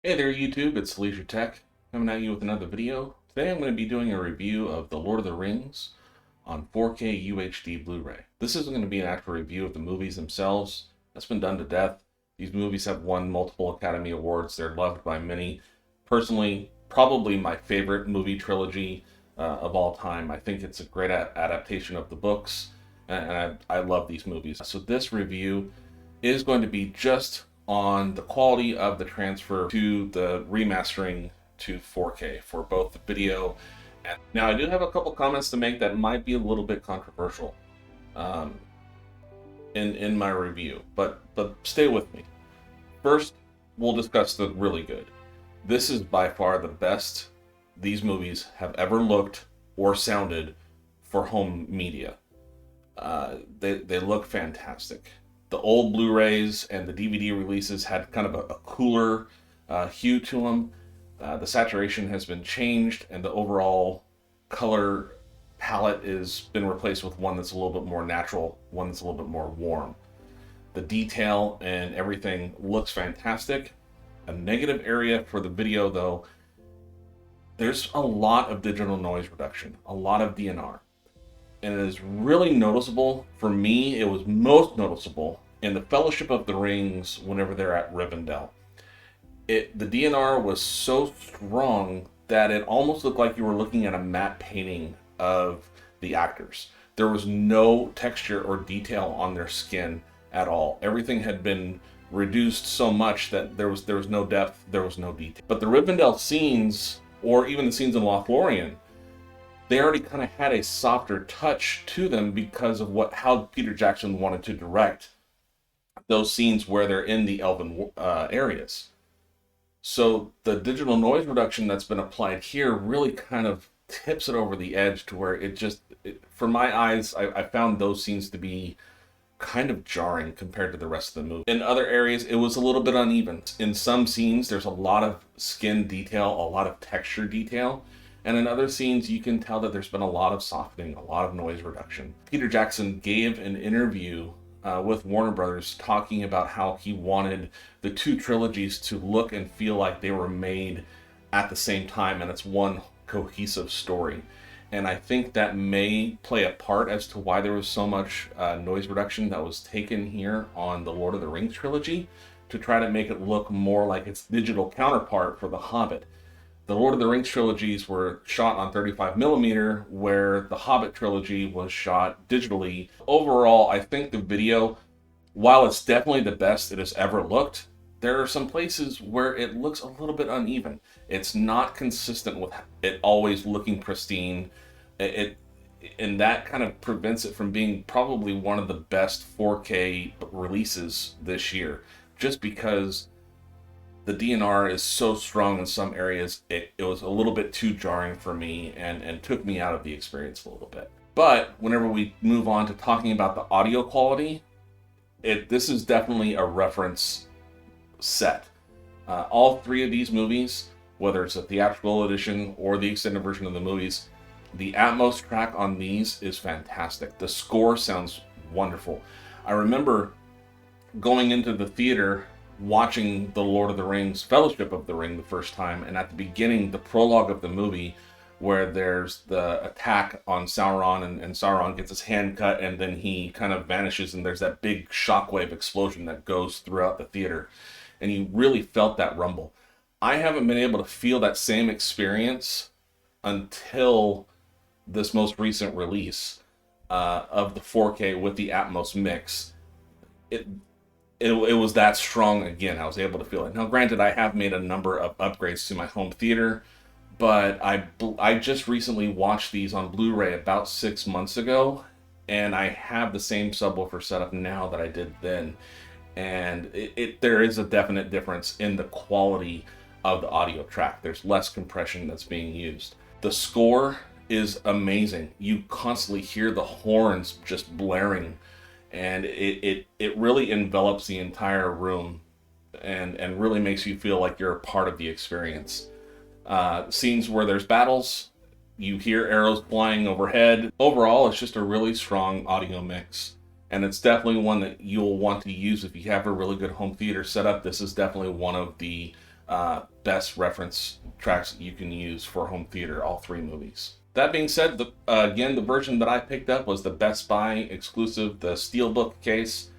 Hey there YouTube, it's Leisure Tech coming at you with another video. Today I'm going to be doing a review of The Lord of the Rings on 4K UHD Blu-ray. This isn't going to be an actual review of the movies themselves. That's been done to death. These movies have won multiple Academy Awards. They're loved by many. Personally, probably my favorite movie trilogy of all time. I think it's a great adaptation of the books, and I love these movies. So this review is going to be just on the quality of the transfer to the remastering to 4K for both the video. And now I do have a couple comments to make that might be a little bit controversial um, in my review, but stay with me. First, we'll discuss the really good. This is by far the best these movies have ever looked or sounded for home media. They look fantastic. The old Blu-rays and the DVD releases had kind of a cooler hue to them. The saturation has been changed, and the overall color palette has been replaced with one that's a little bit more natural, one that's a little bit more warm. The detail and everything looks fantastic. A negative area for the video, though, there's a lot of digital noise reduction, a lot of DNR. And it is really noticeable. For me, it was most noticeable in the Fellowship of the Rings whenever they're at Rivendell. The DNR was so strong that it almost looked like you were looking at a matte painting of the actors. There was no texture or detail on their skin at all. Everything had been reduced so much that there was no depth, there was no detail. But the Rivendell scenes, or even the scenes in Lothlorien, they already kind of had a softer touch to them because of how Peter Jackson wanted to direct those scenes where they're in the elven areas. So the digital noise reduction that's been applied here really kind of tips it over the edge to where for my eyes, I found those scenes to be kind of jarring compared to the rest of the movie. In other areas, it was a little bit uneven. In some scenes, there's a lot of skin detail, a lot of texture detail. And in other scenes, you can tell that there's been a lot of softening, a lot of noise reduction. Peter Jackson gave an interview with Warner Brothers talking about how he wanted the two trilogies to look and feel like they were made at the same time, and it's one cohesive story. And I think that may play a part as to why there was so much noise reduction that was taken here on the Lord of the Rings trilogy to try to make it look more like its digital counterpart for The Hobbit. The Lord of the Rings trilogies were shot on 35mm, where the Hobbit trilogy was shot digitally. Overall, I think the video, while it's definitely the best it has ever looked, there are some places where it looks a little bit uneven. It's not consistent with it always looking pristine. And that kind of prevents it from being probably one of the best 4K releases this year, just because the DNR is so strong in some areas. It was a little bit too jarring for me and took me out of the experience a little bit. But whenever we move on to talking about the audio quality, this is definitely a reference set. All three of these movies, whether it's a theatrical edition or the extended version of the movies, the Atmos track on these is fantastic. The score sounds wonderful. I remember going into the theater watching The Lord of the Rings, Fellowship of the Ring the first time, and at the beginning, the prologue of the movie, where there's the attack on Sauron, and Sauron gets his hand cut, and then he kind of vanishes, and there's that big shockwave explosion that goes throughout the theater, and you really felt that rumble. I haven't been able to feel that same experience until this most recent release of the 4K with the Atmos mix. It was that strong again. I was able to feel it. Now, granted, I have made a number of upgrades to my home theater, but I just recently watched these on Blu-ray about 6 months ago, and I have the same subwoofer setup now that I did then. And there is a definite difference in the quality of the audio track. There's less compression that's being used. The score is amazing. You constantly hear the horns just blaring, and it really envelops the entire room and really makes you feel like you're a part of the experience. Scenes where there's battles, you hear arrows flying overhead. Overall, it's just a really strong audio mix. And it's definitely one that you'll want to use if you have a really good home theater setup. This is definitely one of the best reference tracks that you can use for home theater, all three movies. That being said, again, the version that I picked up was the Best Buy exclusive, the Steelbook case.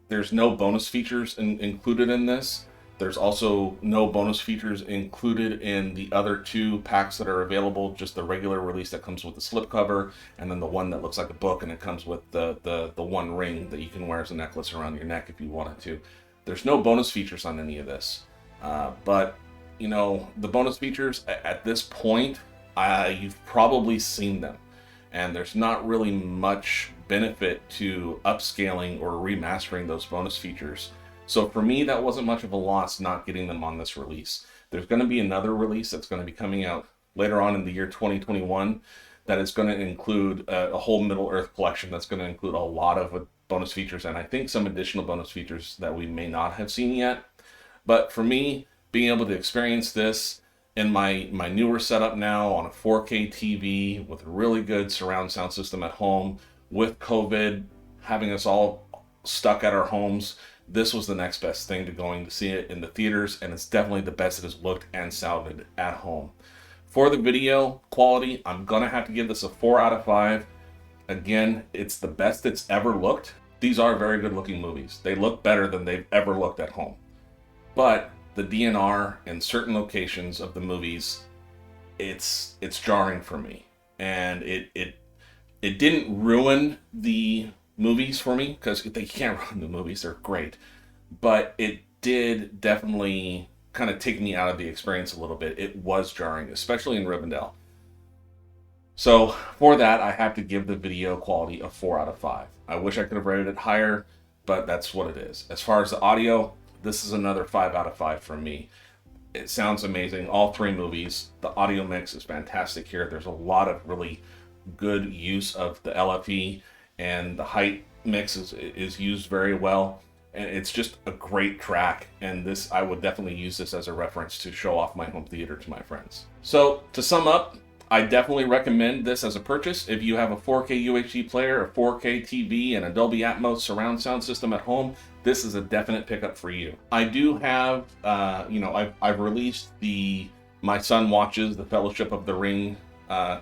There's no bonus features included in this. There's also no bonus features included in the other two packs that are available, just the regular release that comes with the slipcover, and then the one that looks like a book, and it comes with the one ring that you can wear as a necklace around your neck if you wanted to. There's no bonus features on any of this. But, you know, the bonus features at this point, you've probably seen them. And there's not really much benefit to upscaling or remastering those bonus features. So for me, that wasn't much of a loss not getting them on this release. There's going to be another release that's going to be coming out later on in the year 2021 that is going to include a whole Middle-earth collection that's going to include a lot of bonus features, and I think some additional bonus features that we may not have seen yet. But for me, being able to experience this in my newer setup now on a 4K TV with a really good surround sound system at home, with COVID having us all stuck at our homes, this was the next best thing to going to see it in the theaters, and it's definitely the best it has looked and sounded at home. For the video quality, I'm gonna have to give this a 4 out of 5. Again, it's the best it's ever looked. These are very good looking movies. They look better than they've ever looked at home. But the DNR in certain locations of the movies, it's jarring for me. And it didn't ruin the movies for me, because they can't ruin the movies, they're great. But it did definitely kind of take me out of the experience a little bit. It was jarring, especially in Rivendell. So for that, I have to give the video quality a 4 out of 5. I wish I could have rated it higher, but that's what it is. As far as the audio, this is another 5 out of 5 from me. It sounds amazing, all three movies. The audio mix is fantastic here. There's a lot of really good use of the LFE, and the height mix is used very well. And it's just a great track, and this, I would definitely use this as a reference to show off my home theater to my friends. So to sum up, I definitely recommend this as a purchase. If you have a 4K UHD player, a 4K TV, and a Dolby Atmos surround sound system at home, this is a definite pickup for you. I do have, I've released the My Son Watches the Fellowship of the Ring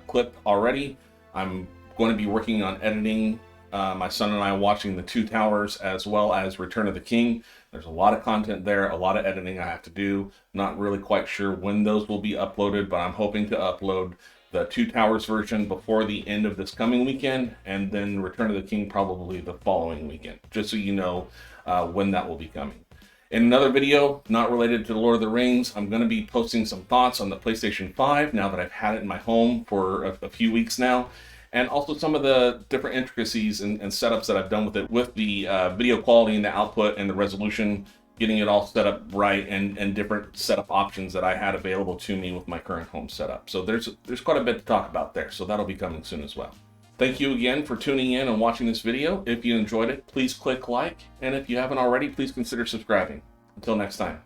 clip already. I'm going to be working on editing my son and I watching The Two Towers as well as Return of the King. There's a lot of content there, a lot of editing I have to do. Not really quite sure when those will be uploaded, but I'm hoping to upload the Two Towers version before the end of this coming weekend, and then Return of the King probably the following weekend, just so you know when that will be coming. In another video, not related to The Lord of the Rings, I'm going to be posting some thoughts on the PlayStation 5 now that I've had it in my home for a few weeks now, and also some of the different intricacies and setups that I've done with it, with the video quality and the output and the resolution, getting it all set up right, and different setup options that I had available to me with my current home setup. So there's quite a bit to talk about there, so that'll be coming soon as well. Thank you again for tuning in and watching this video. If you enjoyed it, please click like, and if you haven't already, please consider subscribing. Until next time.